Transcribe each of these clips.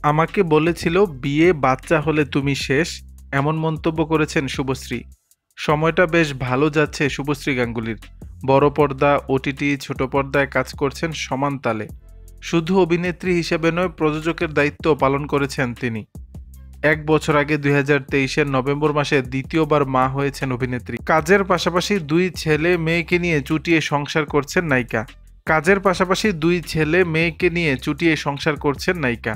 আমাকে বলেছিল বিয়ে বাচ্চা হলে তুমি শেষ, এমন মন্তব্য করেছেন শুভশ্রী। সময়টা বেশ ভালো যাচ্ছে শুভশ্রী গাঙ্গুলির। বড় পর্দা, ওটিটি, ছোট পর্দায় কাজ করছেন সমান তালে। শুধু অভিনেত্রী হিসেবে নয়, প্রযোজকের দায়িত্ব পালন করেছেন তিনি। 1 বছর আগে 2023-এর নভেম্বর মাসে দ্বিতীয়বার মা হয়েছেন অভিনেত্রী। কাজের পাশাপাশি 2 ছেলে মেয়েকে নিয়ে চুটিয়ে সংসার করছেন নায়িকা।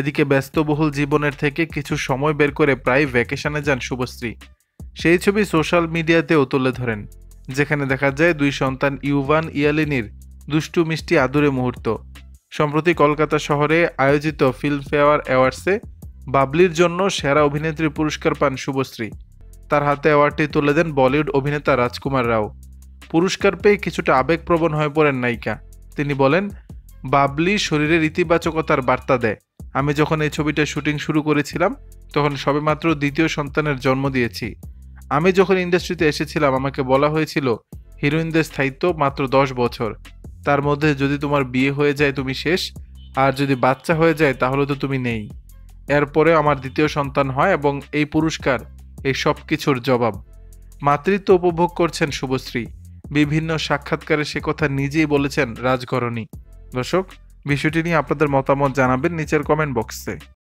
এদিকে ব্যস্তবহুল জীবনের থেকে কিছু সময় বের করে প্রায় ভ্যাকেশনে যান শুভশ্রী। সেই ছবি সোশ্যাল মিডিয়াতেও তুলে ধরেন, যেখানে দেখা যায় 2 সন্তান ইউভান ইয়ালিনীর দুষ্টু মিষ্টি আদুরে মুহূর্ত। সম্প্রতি কলকাতা শহরে আয়োজিত ফিল্মফেয়ার অ্যাওয়ার্ডসে বাবলির জন্য সেরা অভিনেত্রী পুরস্কার পান শুভশ্রী। তার হাতে অ্যাওয়ার্ডটি তুলে দেন বলিউড অভিনেতা রাজকুমার রাও। পুরস্কার পেয়ে কিছুটা আবেগপ্রবণ হয়ে পড়েন নায়িকা। তিনি বলেন, বাবলি শরীরের ইতিবাচকতার বার্তা দেয়। আমি যখন এই ছবিটার শুটিং শুরু করেছিলাম, তখন সবেমাত্র দ্বিতীয় সন্তানের জন্ম দিয়েছি। আমি যখন ইন্ডাস্ট্রিতে এসেছিলাম, আমাকে বলা হয়েছিল হিরোইনদের স্থায়িত্ব মাত্র 10 বছর। তার মধ্যে যদি তোমার বিয়ে হয়ে যায় তুমি শেষ, আর যদি বাচ্চা হয়ে যায় তাহলে তো তুমি নেই। এরপরে আমার দ্বিতীয় সন্তান হয় এবং এই পুরস্কার এই সব কিছুর জবাব। মাতৃত্ব উপভোগ করছেন শুভশ্রী। বিভিন্ন সাক্ষাৎকারে সে কথা নিজেই বলেছেন রাজঘরণী। দর্শক, বিষয়টি নিয়ে আপনাদের মতামত জানাবেন নিচের কমেন্ট বক্সে।